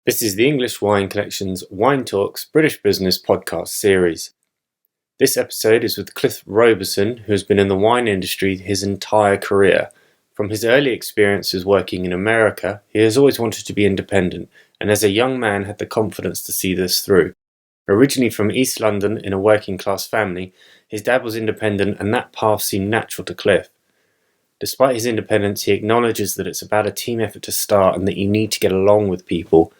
This is the English Wine Collection's Wine Talks British Business podcast series. This episode is with Cliff Roberson, who has been in the wine industry his entire career. From his early experiences working in America, he has always wanted to be independent, and as a young man had the confidence to see this through. Originally from East London in a working class family, his dad was independent and that path seemed natural to Cliff. Despite his independence, he acknowledges that it's about a team effort to start and that you need to get along with people.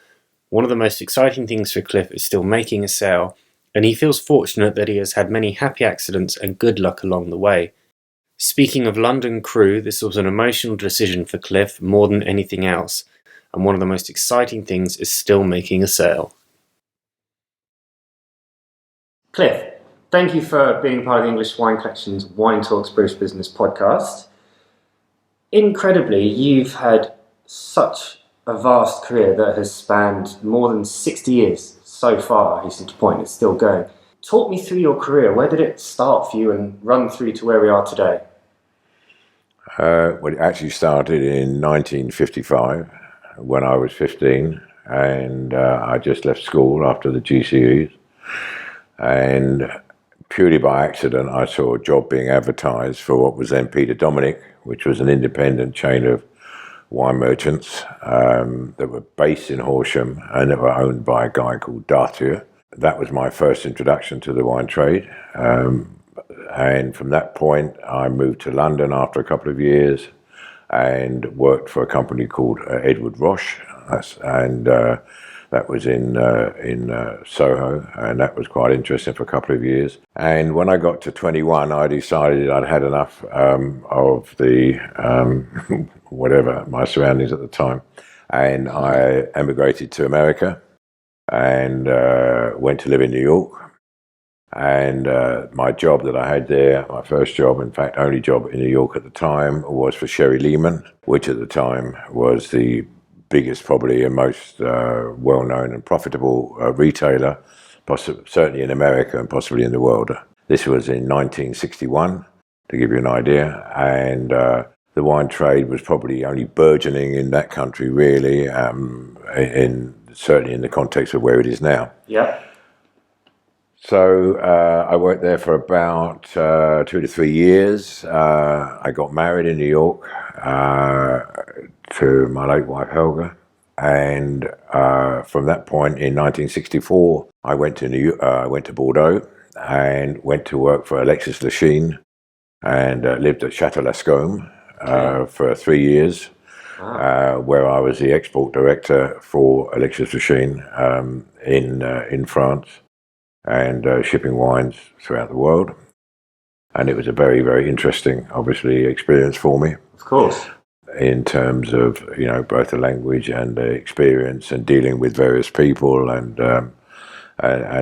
One of the most exciting things for Cliff is still making a sale, and he feels fortunate that he has had many happy accidents and good luck along the way. Speaking of London Cru, this was an emotional decision for Cliff more than anything else, and one of the most exciting things is still making a sale. Cliff, thank you for being part of the English Wine Collection's Wine Talks British Business podcast. Incredibly, you've had such a vast career that has spanned more than 60 years so far. I hasten to point, it's still going. Talk me through your career. Where did it start for you and run through to where we are today? Well, it actually started in 1955 when I was 15, and I just left school after the GCEs. And purely by accident, I saw a job being advertised for what was then Peter Dominic, which was an independent chain of wine merchants that were based in Horsham and that were owned by a guy called Dartier. That was my first introduction to the wine trade. And from that point, I moved to London after a couple of years and worked for a company called Edward Roche. And that was in Soho, and that was quite interesting for a couple of years. And when I got to 21, I decided I'd had enough of the whatever, my surroundings at the time. And I emigrated to America and went to live in New York. And my job that I had there, my first job, in fact, only job in New York at the time, was for Sherry Lehman, which at the time was the biggest, probably, and most well-known and profitable retailer, certainly in America and possibly in the world. This was in 1961, to give you an idea, and the wine trade was probably only burgeoning in that country, really, certainly in the context of where it is now. Yeah. So I worked there for about 2 to 3 years. I got married in New York to my late wife Helga, and from that point in 1964, I went to Bordeaux and went to work for Alexis Lachine and lived at Chateau Lascombe for 3 years. Wow. Where I was the export director for Alexis Lachine in France, and shipping wines throughout the world. And it was a very, very interesting, obviously, experience for me. Of course. In terms of, both the language and the experience and dealing with various people. And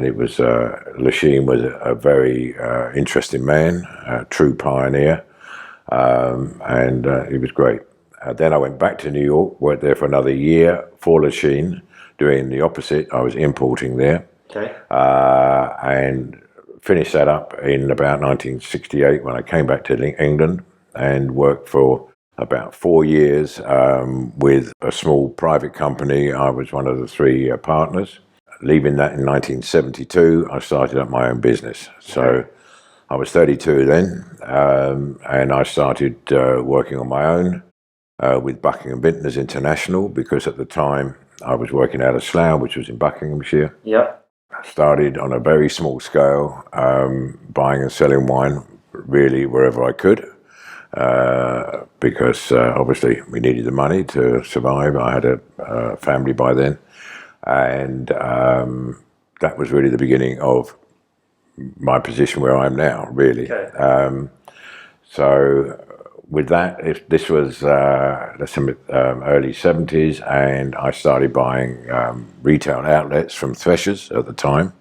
it was, Lachine was a very interesting man, a true pioneer. And it was great. Then I went back to New York, worked there for another year for Lachine, doing the opposite. I was importing there. Okay. And finished that up in about 1968 when I came back to England and worked for about 4 years with a small private company. I was one of the 3 partners. Leaving that in 1972, I started up my own business. So I was 32 then, and I started working on my own with Buckingham Vintners International, because at the time I was working out of Slough, which was in Buckinghamshire. Yeah. I started on a very small scale, buying and selling wine really wherever I could, because obviously we needed the money to survive. I had a family by then, and that was really the beginning of my position where I am now, really. Okay. So with that, this was early 70s, and I started buying retail outlets from Threshers at the time,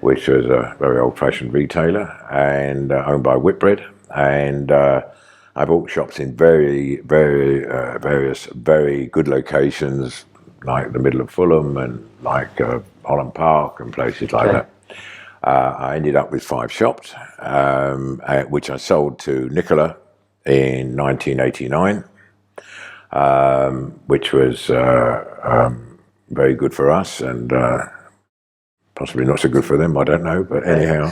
which was a very old-fashioned retailer, and owned by Whitbread. And I bought shops in various very good locations, like the middle of Fulham and like Holland Park and places like that. I ended up with 5 shops, which I sold to Nicola in 1989, which was very good for us, and possibly not so good for them, I don't know. But anyhow,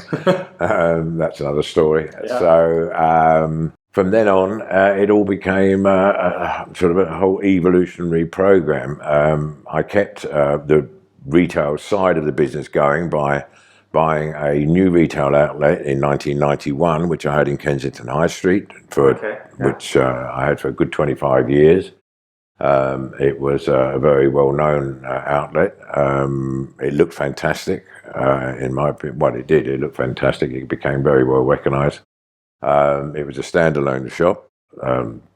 that's another story. Yeah. So from then on, it all became sort of a whole evolutionary program. I kept the retail side of the business going by buying a new retail outlet in 1991, which I had in Kensington High Street, which I had for a good 25 years. It was a very well-known outlet. It looked fantastic, in my opinion. Well, it did. It looked fantastic. It became very well recognised. It was a standalone shop,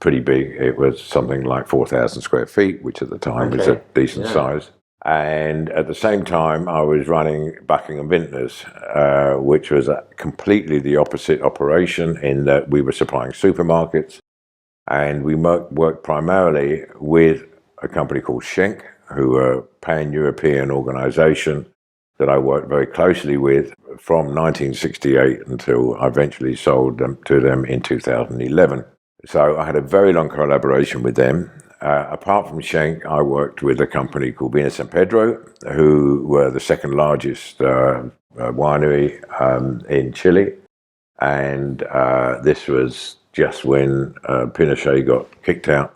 pretty big. It was something like 4,000 square feet, which at the time was a decent size. And at the same time, I was running Buckingham Vintners, which was completely the opposite operation in that we were supplying supermarkets. And we worked primarily with a company called Schenk, who are a pan-European organisation that I worked very closely with from 1968 until I eventually sold them to them in 2011. So I had a very long collaboration with them. Apart from Schenk, I worked with a company called Vina San Pedro, who were the second largest winery in Chile. And this was just when Pinochet got kicked out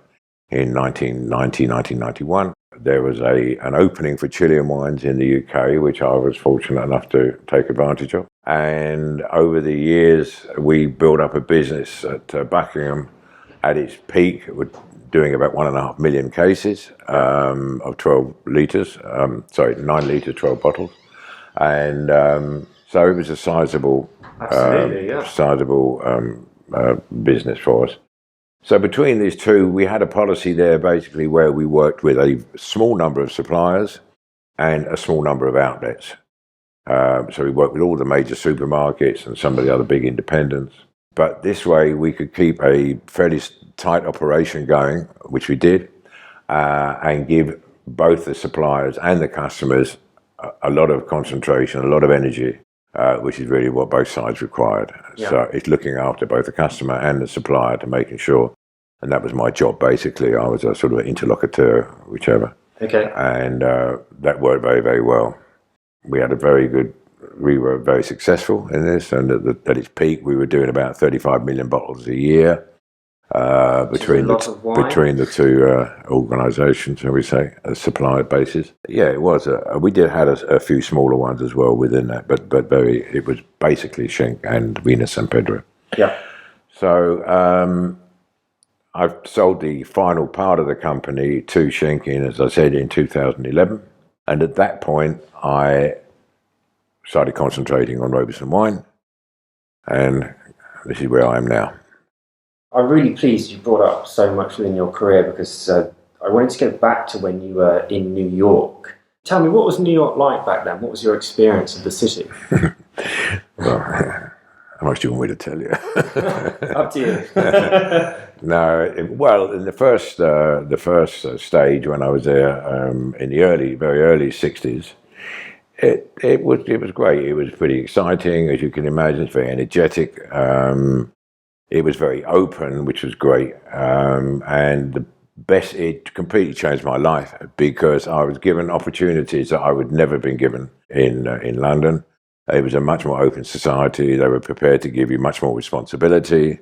in 1991. There was an opening for Chilean wines in the UK, which I was fortunate enough to take advantage of. And over the years, we built up a business at Buckingham at its peak, doing about 1.5 million cases of 12 litres, 9 litres, 12 bottles. And so it was a sizable business for us. So between these two, we had a policy there basically where we worked with a small number of suppliers and a small number of outlets. So we worked with all the major supermarkets and some of the other big independents. But this way we could keep a fairly tight operation going, which we did, and give both the suppliers and the customers a lot of concentration, a lot of energy, which is really what both sides required. Yeah. So it's looking after both the customer and the supplier to making sure, and that was my job basically. I was a sort of an interlocutor, whichever. Okay. And that worked very, very well. We were very successful in this, and at its peak we were doing about 35 million bottles a year between the two organisations, shall we say, supply bases. Yeah, it was. We had a few smaller ones as well within that, but it was basically Schenk and Vina San Pedro. Yeah. So I've sold the final part of the company to Schenk as I said, in 2011, and at that point I started concentrating on Roberson wine, and this is where I am now. I'm really pleased you brought up so much within your career, because I wanted to go back to when you were in New York. Tell me, what was New York like back then? What was your experience of the city? Well, how much do you want me to tell you? Up to you. No, in the first stage when I was there in the very early 60s, it was great. It was pretty exciting, as you can imagine. It's very energetic. It was very open, which was great. And it completely changed my life, because I was given opportunities that I would never have been given in London. It was a much more open society. They were prepared to give you much more responsibility.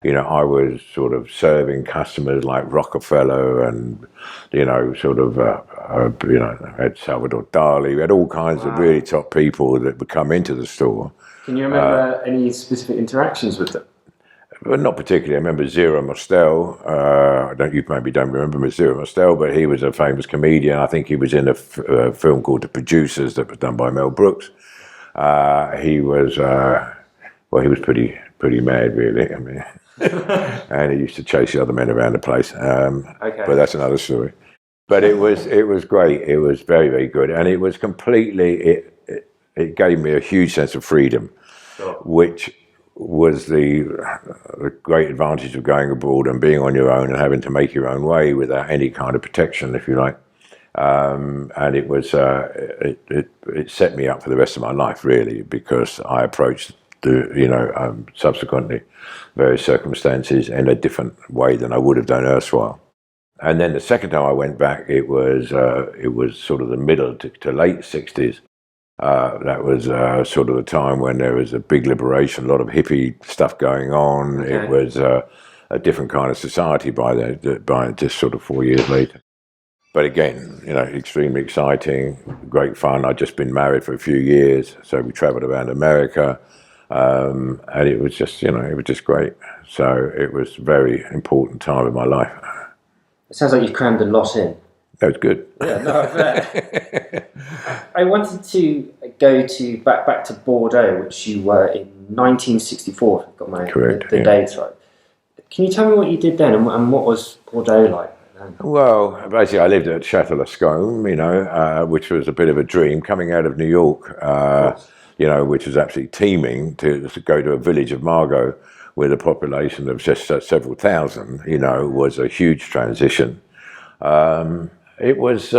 You know, I was sort of serving customers like Rockefeller and, had Salvador Dali. We had all kinds of really top people that would come into the store. Can you remember any specific interactions with them? Well, not particularly. I remember Zero Mostel. You maybe don't remember Zero Mostel, but he was a famous comedian. I think he was in a film called The Producers that was done by Mel Brooks. He was pretty mad, really. I mean, and he used to chase the other men around the place. But that's another story. But it was great. It was very, very good, and it was completely. It gave me a huge sense of freedom, which was the great advantage of going abroad and being on your own and having to make your own way without any kind of protection, if you like. And it was it set me up for the rest of my life, really, because I approached subsequently various circumstances in a different way than I would have done erstwhile. And then the second time I went back, it was sort of the middle to late 60s. That was sort of the time when there was a big liberation, a lot of hippie stuff going on. Okay. It was a different kind of society by just sort of 4 years later. But again, extremely exciting, great fun. I'd just been married for a few years, so we travelled around America, and it was just, it was just great. So it was a very important time in my life. It sounds like you've crammed a lot in. That was good. Yeah, no, I bet. I wanted to go back to Bordeaux, which you were in 1964. If I've got the dates right. Can you tell me what you did then, and what was Bordeaux like? Well, basically, I lived at Château Lascombe, which was a bit of a dream coming out of New York, which was absolutely teeming to go to a village of Margaux with a population of just several thousand, was a huge transition. It was,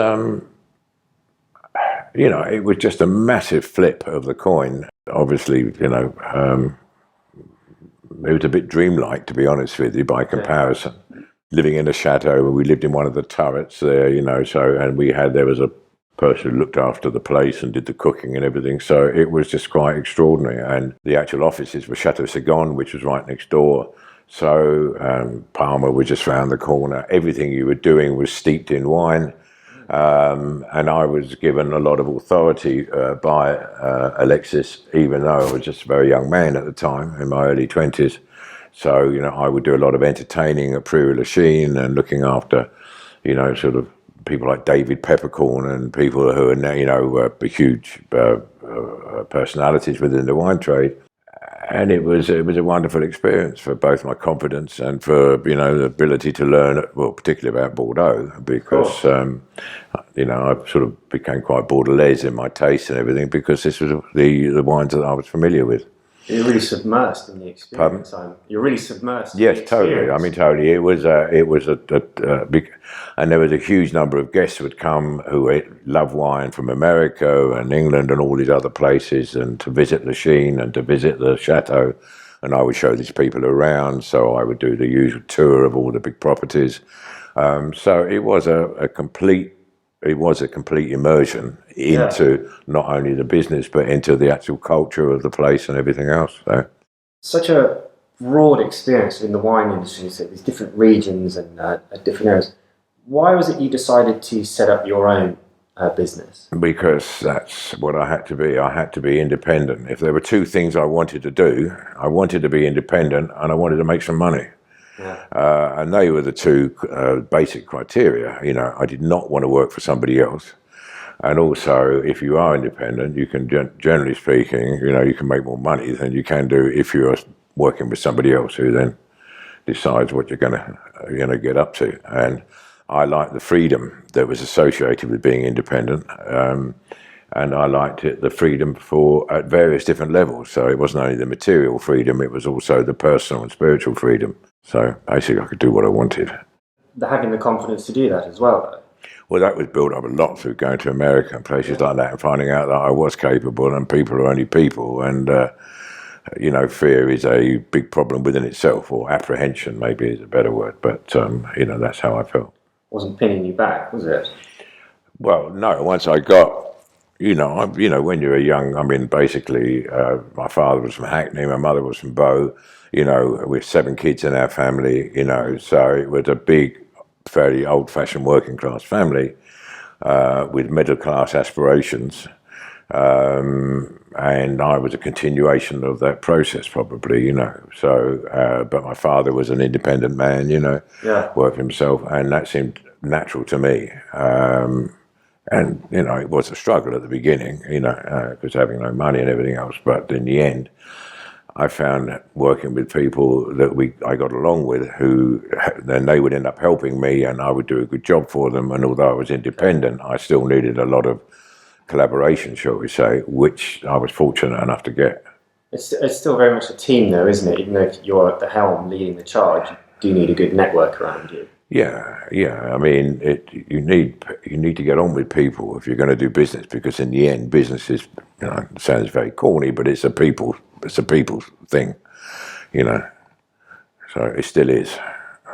it was just a massive flip of the coin. Obviously, it was a bit dreamlike, to be honest with you, by comparison. Yeah. Living in a chateau, we lived in one of the turrets there, and there was a person who looked after the place and did the cooking and everything. So it was just quite extraordinary. And the actual offices were Chateau Segon, which was right next door. So Palmer was just round the corner. Everything you were doing was steeped in wine. And I was given a lot of authority by Alexis, even though I was just a very young man at the time, in my early 20s. So, I would do a lot of entertaining at Prairie La Chine and looking after, sort of people like David Peppercorn and people who are now, huge personalities within the wine trade. And it was a wonderful experience for both my confidence and for, the ability to learn, well, particularly about Bordeaux, because, I sort of became quite Bordelaise in my taste and everything, because this was the wines that I was familiar with. You're really submersed in the experience. You're really submersed. Yes, totally. I mean, totally. It was a big, and there was a huge number of guests who would come who love wine from America and England and all these other places, and to visit La Chine and to visit the chateau. And I would show these people around. So I would do the usual tour of all the big properties. So it was a complete immersion into not only the business, but into the actual culture of the place and everything else. So. Such a broad experience in the wine industry, so these different regions and different areas. Why was it you decided to set up your own business? Because that's what I had to be. I had to be independent. If there were two things I wanted to do, I wanted to be independent and I wanted to make some money. Yeah. And they were the two basic criteria. I did not want to work for somebody else. And also, if you are independent, you can, generally speaking, you can make more money than you can do if you're working with somebody else who then decides what you're going to get up to. And I liked the freedom that was associated with being independent. And I liked the freedom at various different levels. So it wasn't only the material freedom, it was also the personal and spiritual freedom. So basically I could do what I wanted. Having the confidence to do that as well, though. Well, that was built up a lot through going to America and places like that and finding out that I was capable and people are only people. And, fear is a big problem within itself, or apprehension maybe is a better word. But, that's how I felt. Wasn't pinning you back, was it? Well, no. Once I got... when you're young, basically, my father was from Hackney, my mother was from Bordeaux, with 7 kids in our family, so it was a big, fairly old-fashioned working-class family with middle-class aspirations, and I was a continuation of that process, probably, so, but my father was an independent man, worked for himself, and that seemed natural to me. And, it was a struggle at the beginning, because having no money and everything else. But in the end, I found working with people that I got along with, who then they would end up helping me and I would do a good job for them. And although I was independent, I still needed a lot of collaboration, shall we say, which I was fortunate enough to get. It's still very much a team, though, isn't it? Even though you're at the helm leading the charge, you do need a good network around you. Yeah. You need to get on with people if you're going to do business, because in the end, business is, it sounds very corny, but it's a people thing, So it still is,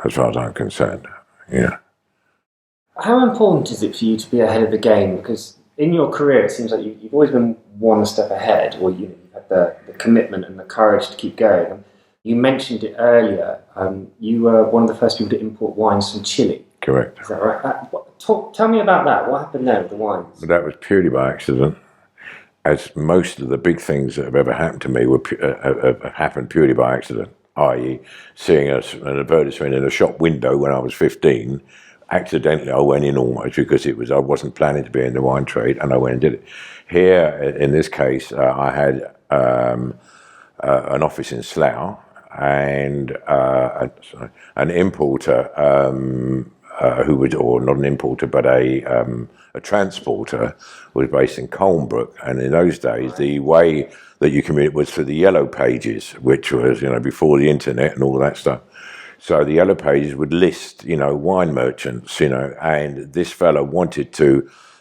as far as I'm concerned. Yeah. How important is it for you to be ahead of the game? Because in your career, it seems like you've always been one step ahead, or you've had the commitment and the courage to keep going. You mentioned it earlier. You were one of the first people to import wines from Chile. Correct. Is that right? Tell me about that. What happened there with the wines? That was purely by accident, as most of the big things that have ever happened to me have happened purely by accident, i.e. seeing an advertisement in a shop window when I was 15. Accidentally, I went in almost because I wasn't planning to be in the wine trade, and I went and did it. Here, in this case, I had an office in Slough, and an importer who was, or not an importer, but a transporter, was based in Colnbrook. And in those days, the way that you communicate was through the Yellow Pages, which was, before the internet and all that stuff. So the Yellow Pages would list, wine merchants, and this fellow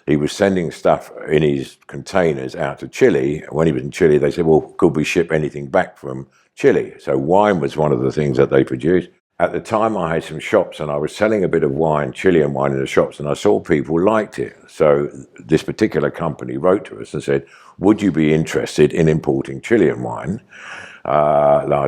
he was sending stuff in his containers out to Chile. When he was in Chile, they said, well, could we ship anything back from Chile? So wine was one of the things that they produced. At the time, I had some shops and I was selling a bit of wine, Chilean wine, in the shops, and I saw people liked it. So this particular company wrote to us and said, would you be interested in importing Chilean wine? And I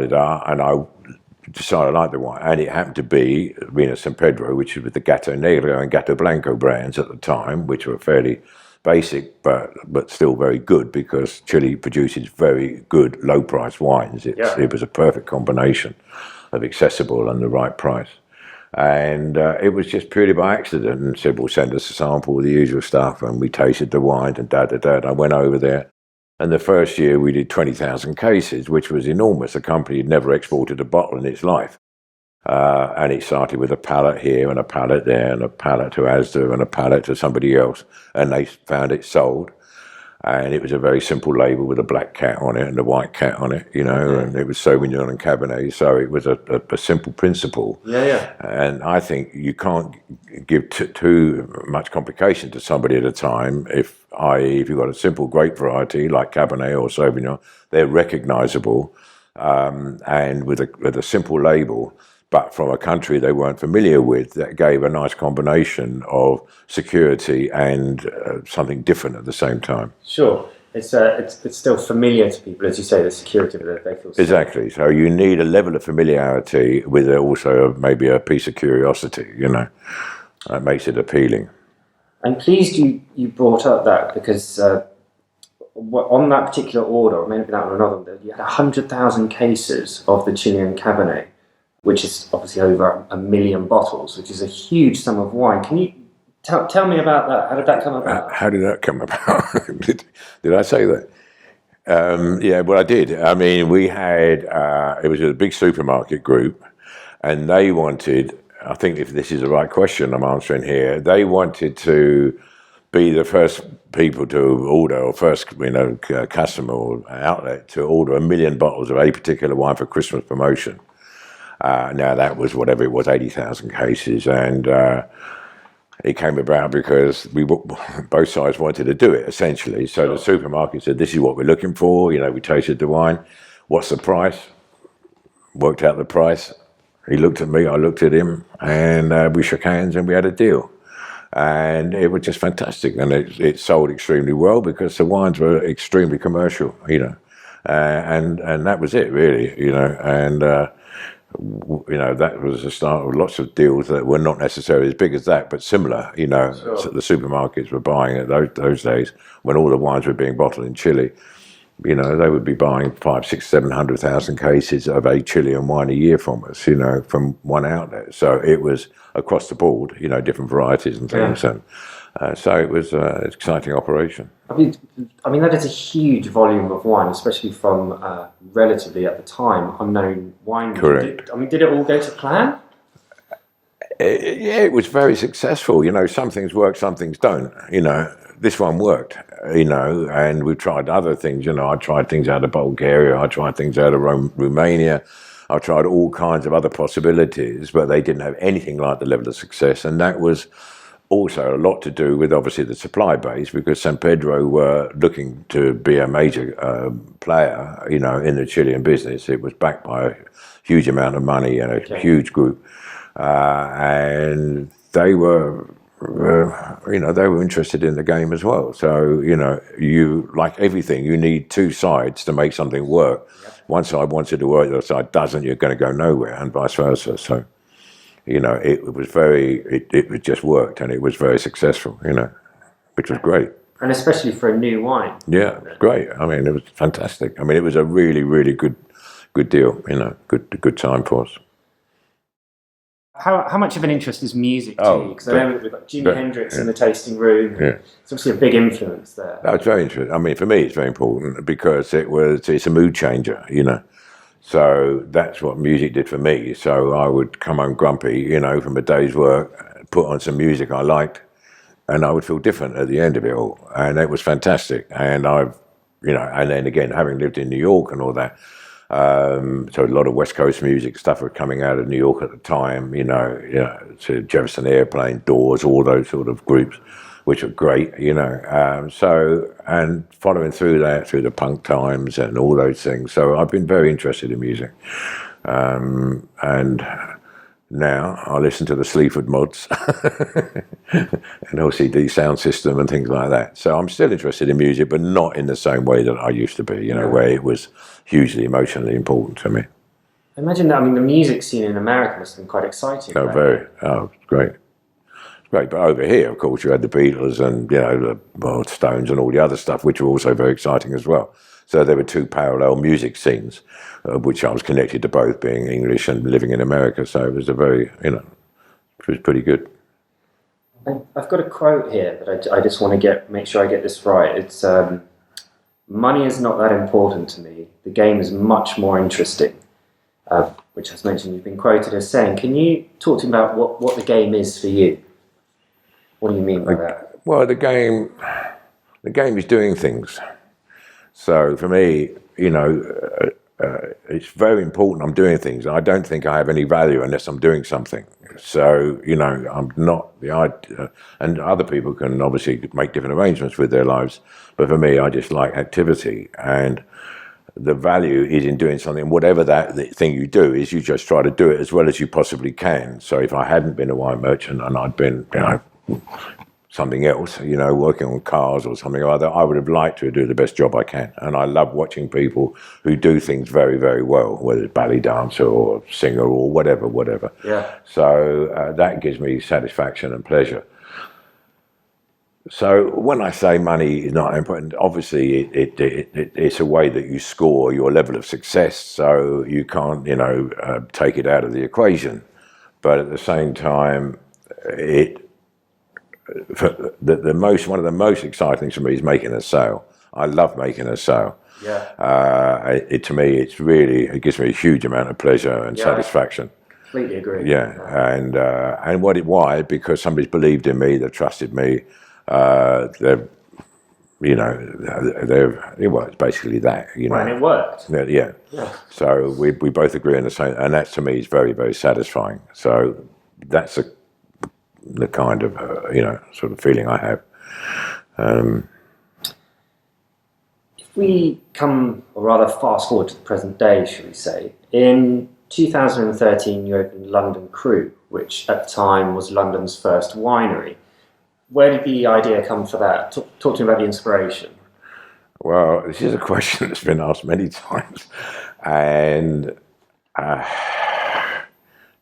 decided I liked the wine. And it happened to be Vino San Pedro, which was with the Gato Negro and Gato Blanco brands at the time, which were fairly basic, but still very good, because Chile produces very good low-price wines. It was a perfect combination of accessible and the right price. And it was just purely by accident, and said, well, send us a sample of the usual stuff, and we tasted the wine and and I went over there, and the first year we did 20,000 cases, which was enormous. The company had never exported a bottle in its life. And it started with a pallet here and a pallet there and a pallet to Asda and a pallet to somebody else, and they found it sold. And it was a very simple label with a black cat on it and a white cat on it, and it was Sauvignon and Cabernet. So it was a simple principle. Yeah. And I think you can't give too much complication to somebody at a time. If you've got a simple grape variety like Cabernet or Sauvignon, they're recognizable, and with a simple label, but from a country they weren't familiar with, that gave a nice combination of security and something different at the same time. Sure. It's still familiar to people, as you say, the security that they feel safe. Exactly. So you need a level of familiarity with also maybe a piece of curiosity, that makes it appealing. I'm pleased you brought up that, because on that particular order, or maybe that on another, you had 100,000 cases of the Chilean Cabernet, which is obviously over 1 million bottles, which is a huge sum of wine. Can you tell me about that? How did that come about? How did that come about? Did I say that? Yeah, well, I did. I mean, we had, it was a big supermarket group, and they wanted, I think if this is the right question I'm answering here, they wanted to be the first people to order, or first, customer or outlet to order 1 million bottles of a particular wine for Christmas promotion. Now that was whatever it was, 80,000 cases, and it came about because both sides wanted to do it, essentially. So the supermarket said, this is what we're looking for. We tasted the wine. What's the price? Worked out the price. He looked at me, I looked at him, and we shook hands and we had a deal. And it was just fantastic. And it sold extremely well because the wines were extremely commercial, and that was it, really, and that was the start of lots of deals that were not necessarily as big as that, but similar. Sure. So the supermarkets were buying at those days when all the wines were being bottled in Chile. They would be buying 500,000, 600,000, 700,000 cases of a Chilean wine a year from us, from one outlet. So it was across the board, different varieties and things. Yeah. And so it was an exciting operation. I mean, that is a huge volume of wine, especially from relatively, at the time, unknown wine. Correct. Did it all go to plan? Yeah, it was very successful. Some things work, some things don't. This one worked, and we've tried other things. I tried things out of Bulgaria, I tried things out of Romania, I tried all kinds of other possibilities, but they didn't have anything like the level of success. And that was also a lot to do with, obviously, the supply base, because San Pedro were looking to be a major player, in the Chilean business. It was backed by a huge amount of money and a huge group. And they were they were interested in the game as well. So, you, like everything, you need two sides to make something work. Yep. One side wants it to work, the other side doesn't, you're going to go nowhere, and vice versa. So, it was it just worked, and it was very successful, which was great. And especially for a new wine. Yeah, it was great. I mean, it was fantastic. I mean, it was a really, really good deal, good time for us. How much of an interest is music to you? Because I know we've got Jimi Hendrix in the tasting room. Yeah. It's obviously a big influence there. That's very interesting. I mean, for me, it's very important because it's a mood changer, So that's what music did for me. So I would come home grumpy, from a day's work, put on some music I liked, and I would feel different at the end of it all. And it was fantastic. And and then again, having lived in New York and all that, so a lot of West Coast music stuff was coming out of New York at the time, to Jefferson Airplane, Doors, all those sort of groups, which were great, So, and following through that, through the punk times and all those things. So I've been very interested in music. And now I listen to the Sleaford Mods and LCD sound system and things like that. So I'm still interested in music, but not in the same way that I used to be, where it was hugely emotionally important to me. I imagine that, the music scene in America must have been quite exciting. It's great. It's great. But over here, of course, you had the Beatles and, the Stones and all the other stuff, which were also very exciting as well. So there were two parallel music scenes, which I was connected to both, being English and living in America. So it was it was pretty good. I've got a quote here that I just want to make sure I get this right. It's, money is not that important to me. The game is much more interesting, which as mentioned, you've been quoted as saying. Can you talk to me about what the game is for you? What do you mean by that? Well, the game is doing things. So for me, it's very important I'm doing things. I don't think I have any value unless I'm doing something. So, I'm not the idea, and other people can obviously make different arrangements with their lives. But for me, I just like activity, and the value is in doing something. Whatever that thing you do is, you just try to do it as well as you possibly can. So if I hadn't been a wine merchant and I'd been, something else, working on cars or something like that, I would have liked to do the best job I can. And I love watching people who do things very, very well, whether it's ballet dancer or singer or whatever. Yeah. So that gives me satisfaction and pleasure. So when I say money is not important, obviously it's a way that you score your level of success. So you can't, take it out of the equation. But at the same time, one of the most exciting things for me is making a sale. I love making a sale. Yeah. To me, it gives me a huge amount of pleasure and satisfaction. Completely agree. Yeah, and why? Because somebody's believed in me, they've trusted me. It's basically that. And it worked. Yeah. So we both agree on the same, and that to me is very, very satisfying. So that's the kind of sort of feeling I have. If we come, or rather fast forward to the present day, shall we say, in 2013 you opened London Cru, which at the time was London's first winery. Where did the idea come for that? Talk to me about the inspiration. Well, this is a question that's been asked many times, and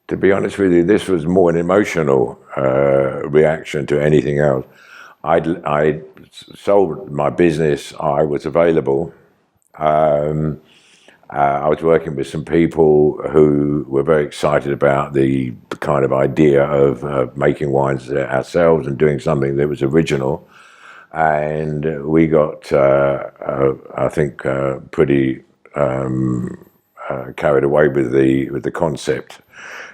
to be honest with you, this was more an emotional reaction to anything else. I sold my business. I was available. I was working with some people who were very excited about the kind of idea of making wines ourselves and doing something that was original. And we got, I think, pretty carried away with the concept.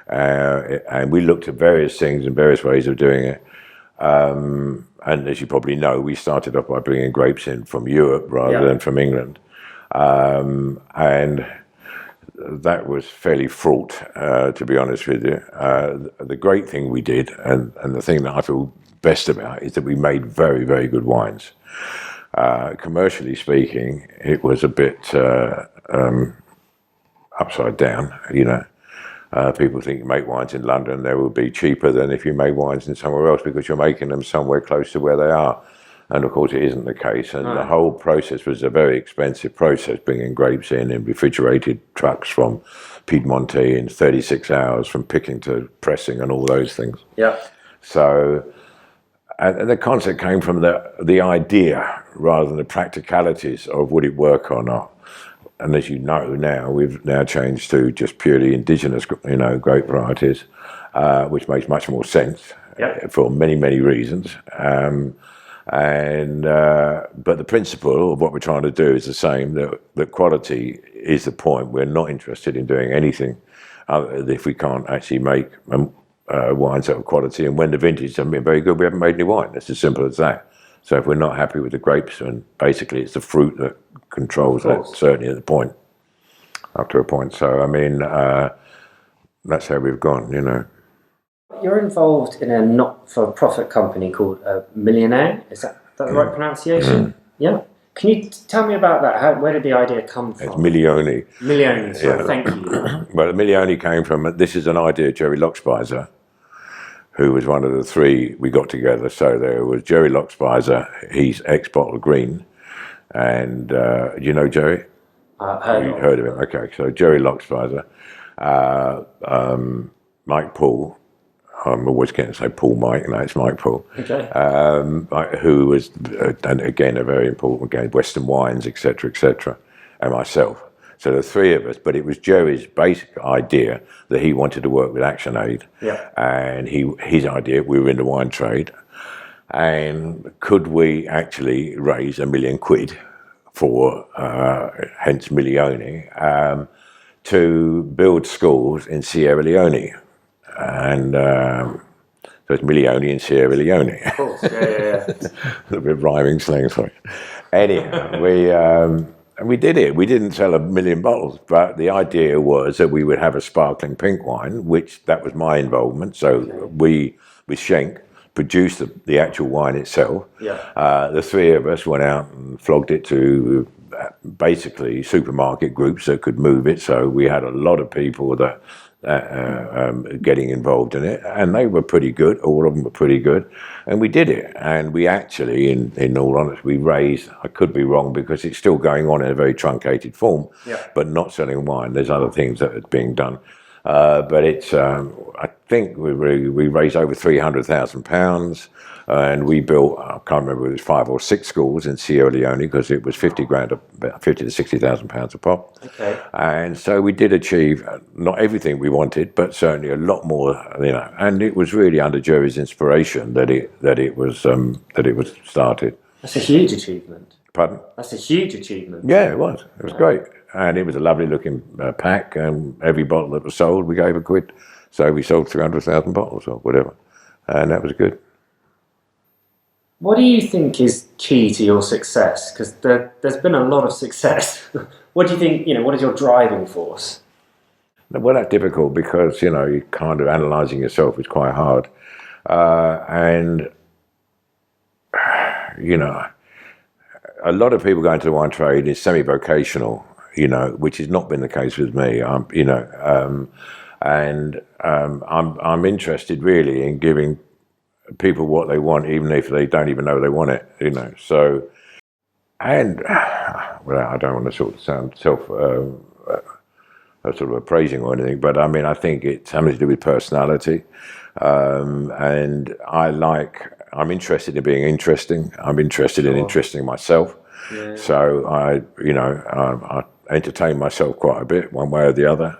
And we looked at various things and various ways of doing it. And as you probably know, we started off by bringing grapes in from Europe rather than from England. And that was fairly fraught, to be honest with you. The great thing we did, and the thing that I feel best about, is that we made very, very good wines. Commercially speaking, it was a bit upside down, People think you make wines in London, they will be cheaper than if you make wines in somewhere else because you're making them somewhere close to where they are. And of course, it isn't the case. And the whole process was a very expensive process, bringing grapes in refrigerated trucks from Piedmonte in 36 hours, from picking to pressing and all those things. Yeah. So, and the concept came from the idea rather than the practicalities of would it work or not. And as you know now, we've now changed to just purely indigenous, grape varieties, which makes much more sense for many, many reasons. But the principle of what we're trying to do is the same. That quality is the point. We're not interested in doing anything if we can't actually make wines that are quality. And when the vintage hasn't been very good, we haven't made any wine. It's as simple as that. So if we're not happy with the grapes, and basically it's the fruit that controls that, certainly at the point, up to a point. So, I mean, that's how we've gone, You're involved in a not-for-profit company called Millionaire. Is that the right pronunciation? Yeah. Can you tell me about that? Where did the idea come from? It's Milioni. Milioni, sorry, thank you. Well, Milioni came from, this is an idea of Jerry Lockspizer, who was one of the three we got together. So there was Jerry Lockspizer, he's ex-Bottle Green. And do you know Jerry? Heard of him, okay. So Jerry Lockspizer, Mike Paul, I'm always going to say Paul Mike, no, it's Mike Paul. Okay. Who was, and again, a very important, Western Wines, etc., and myself. So the three of us, but it was Jerry's basic idea that he wanted to work with ActionAid. Yeah. And his idea, we were in the wine trade, and could we actually raise £1 million for, hence Milioni, to build schools in Sierra Leone. And so it's Milioni in Sierra Leone. Of course, yeah. A little bit of rhyming slang, sorry. Anyhow, we did it. We didn't sell 1 million bottles, but the idea was that we would have a sparkling pink wine, which that was my involvement. So we, with Schenk, produced the actual wine itself. Yeah. The three of us went out and flogged it to basically supermarket groups that could move it. So we had a lot of people that getting involved in it, and they were pretty good. All of them were pretty good, and we did it. And we actually, in all honesty, we raised, I could be wrong because it's still going on in a very truncated form, but not selling wine. There's other things that are being done. But it's, I think we raised over £300,000, and we built, I can't remember, it was 5 or 6 schools in Sierra Leone because it was 50 grand, about 50 to 60,000 pounds a pop. Okay. And so we did achieve not everything we wanted, but certainly a lot more, and it was really under Jerry's inspiration that it was started. That's a huge achievement. Pardon? That's a huge achievement. Yeah, it was. It was great. And it was a lovely looking pack, and every bottle that was sold, we gave £1. So we sold 300,000 bottles or whatever. And that was good. What do you think is key to your success? Because there's been a lot of success. What do you think, what is your driving force? Well, that's difficult because, you kind of analysing yourself is quite hard. And, a lot of people going to the wine trade is semi-vocational, which has not been the case with me. I'm interested really in giving people what they want, even if they don't even know they want it, So, and well, I don't want to sort of sound sort of appraising or anything, but I think it's something to do with personality, and I'm interested in being interesting. I'm interested in interesting myself. Yeah. So I entertain myself quite a bit, one way or the other.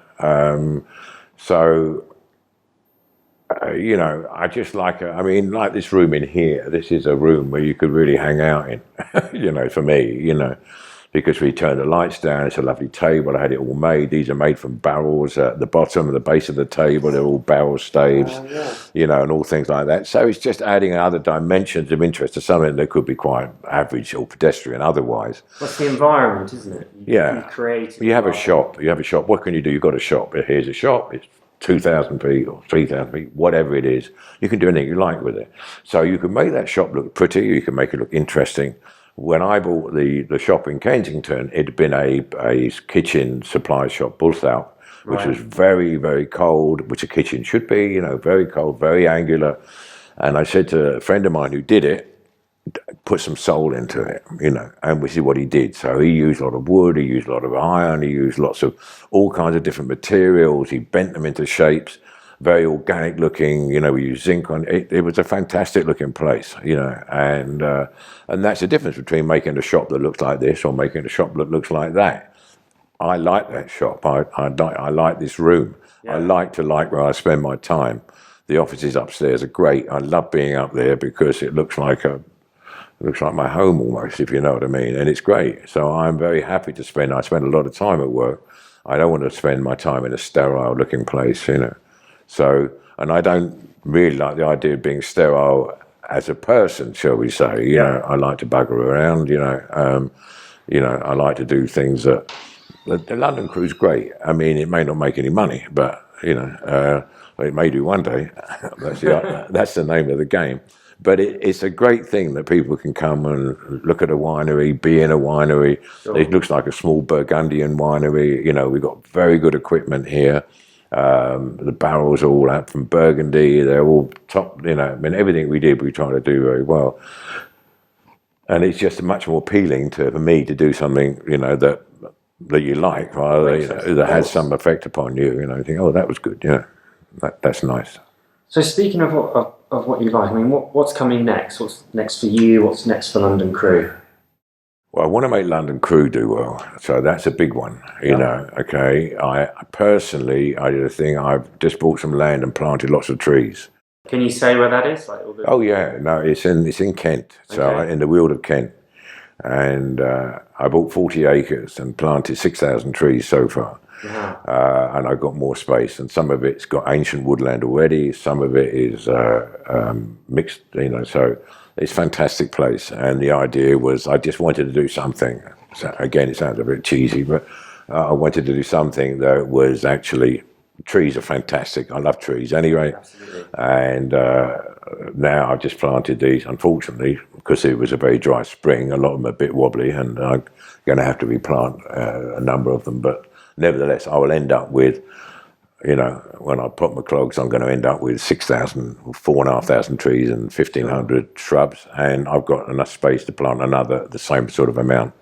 I just like like this room in here. This is a room where you could really hang out in, for me, because we turned the lights down. It's a lovely table. I had it all made. These are made from barrels at the bottom and the base of the table. They're all barrel staves, and all things like that. So it's just adding other dimensions of interest to something that could be quite average or pedestrian otherwise. What's the environment, isn't it? You create. You have a shop. What can you do? You've got a shop. Here's a shop. It's 2,000 feet or 3,000 feet, whatever it is. You can do anything you like with it. So you can make that shop look pretty. You can make it look interesting. When I bought the shop in Kensington, it had been a kitchen supply shop built out which was very, very cold, which a kitchen should be, very cold, very angular. And I said to a friend of mine who did it, put some soul into it, and which is what he did. So he used a lot of wood, he used a lot of iron, he used lots of all kinds of different materials, he bent them into shapes, very organic looking, we used zinc on it. It was a fantastic looking place, and that's the difference between making a shop that looks like this or making a shop that looks like that. I like that shop. I like this room. Yeah. I like where I spend my time. The offices upstairs are great. I love being up there because it looks like my home almost, if you know what I mean. And it's great. So I'm very happy to spend a lot of time at work. I don't want to spend my time in a sterile looking place, So, and I don't really like the idea of being sterile as a person, shall we say. I like to bugger around, I like to do things that, the London Cru's great. I mean, it may not make any money, but, it may do one day. That's the name of the game. But it's a great thing that people can come and look at a winery, be in a winery. Sure. It looks like a small Burgundian winery. We've got very good equipment here. The barrels are all out from Burgundy. They're all top, everything we did, we try to do very well. And it's just much more appealing for me to do something, that you like, rather, that has some effect upon you. You think, oh, that was good. That's nice. So speaking of what you like, I mean, what's coming next? What's next for you? What's next for London Cru? Well, I want to make London Cru do well, so that's a big one, okay? I personally, I did a thing, I've just bought some land and planted lots of trees. Can you say where that is? Oh yeah, no, it's in Kent, so in the Weald of Kent. And I bought 40 acres and planted 6,000 trees so far. Yeah. And I've got more space, and some of it's got ancient woodland already, some of it is mixed, so it's a fantastic place. And the idea was I just wanted to do something. So again, it sounds a bit cheesy, but I wanted to do something that was actually, trees are fantastic. I love trees anyway. Absolutely. And now I've just planted these, unfortunately, because it was a very dry spring. A lot of them are a bit wobbly, and I'm going to have to replant a number of them. But nevertheless, I will end up with, when I put my clogs, I'm going to end up with 6,000, 4,500 trees and 1,500 shrubs, and I've got enough space to plant the same sort of amount.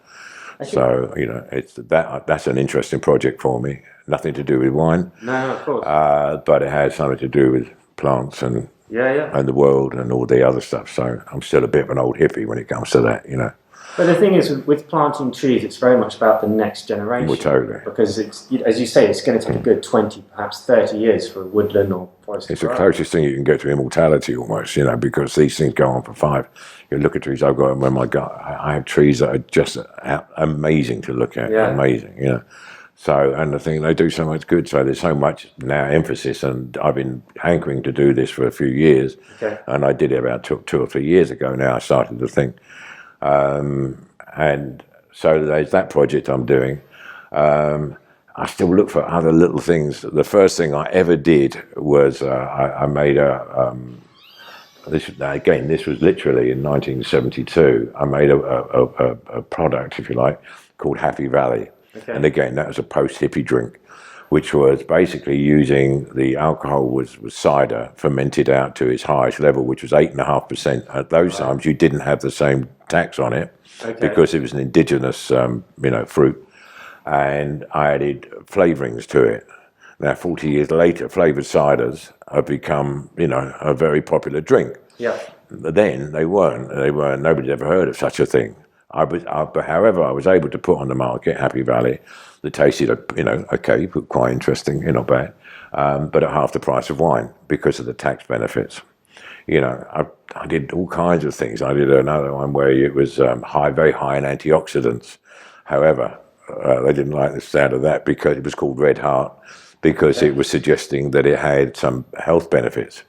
So, it's that's an interesting project for me. Nothing to do with wine. No, of course. But it has something to do with plants and and the world and all the other stuff. So I'm still a bit of an old hippie when it comes to that, But the thing is, with planting trees, it's very much about the next generation. Well, totally. Because it's, as you say, it's going to take a good 20, perhaps 30 years for a woodland or forest. It's the closest thing you can get to immortality almost, because these things go on for 5. You look at trees I've got, and I have trees that are just amazing to look at, amazing, So, and the thing, they do so much good. So there's so much now emphasis, and I've been hankering to do this for a few years. Okay. And I did it about 2 or 3 years ago now. I started to think. And so there's that project I'm doing. I still look for other little things. The first thing I ever did was I made this was literally in 1972. I made a product, if you like, called Happy Valley. Okay. And again, that was a post-hippie drink, which was basically using the alcohol was cider fermented out to its highest level, which was 8.5%. At those times, you didn't have the same tax on it because it was an indigenous, fruit. And I added flavourings to it. Now, 40 years later, flavoured ciders have become, a very popular drink. Yeah. But then they weren't. Nobody ever heard of such a thing. However, I was able to put on the market Happy Valley that tasted, okay, but quite interesting, not bad, but at half the price of wine because of the tax benefits. I did all kinds of things. I did another one where it was very high in antioxidants. However, they didn't like the sound of that because it was called Red Heart, because it was suggesting that it had some health benefits,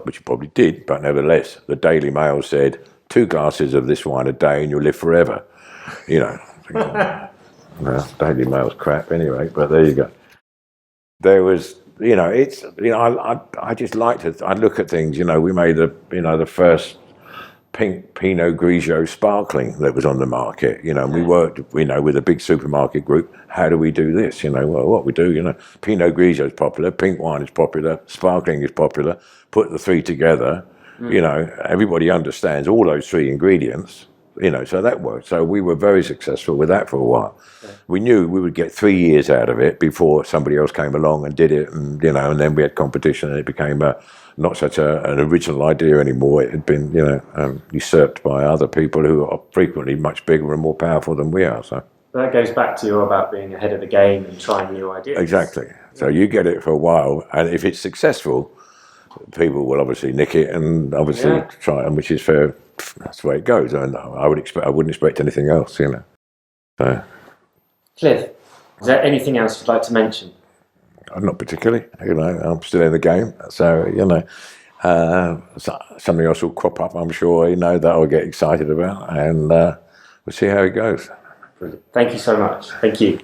which it probably did, but nevertheless, the Daily Mail said, 2 glasses of this wine a day and you'll live forever. Well, Daily Mail's crap anyway, but there you go. There was, I just like to, I look at things, we made the first pink Pinot Grigio sparkling that was on the market, and we worked, with a big supermarket group. How do we do this? Well, what we do, Pinot Grigio is popular, pink wine is popular, sparkling is popular. Put the three together, everybody understands all those three ingredients, so that worked. So we were very successful with that for a while. Yeah. We knew we would get 3 years out of it before somebody else came along and did it, and then we had competition, and it became not such an original idea anymore. It had been, usurped by other people who are frequently much bigger and more powerful than we are. So that goes back to you about being ahead of the game and trying new ideas. Exactly. So you get it for a while, and if it's successful, people will obviously nick it and obviously try, and which is fair. That's the way it goes. And I wouldn't expect anything else, So. Cliff, is there anything else you'd like to mention? Not particularly. I'm still in the game, so something else will crop up. I'm sure that I'll get excited about, and we'll see how it goes. Brilliant. Thank you so much. Thank you.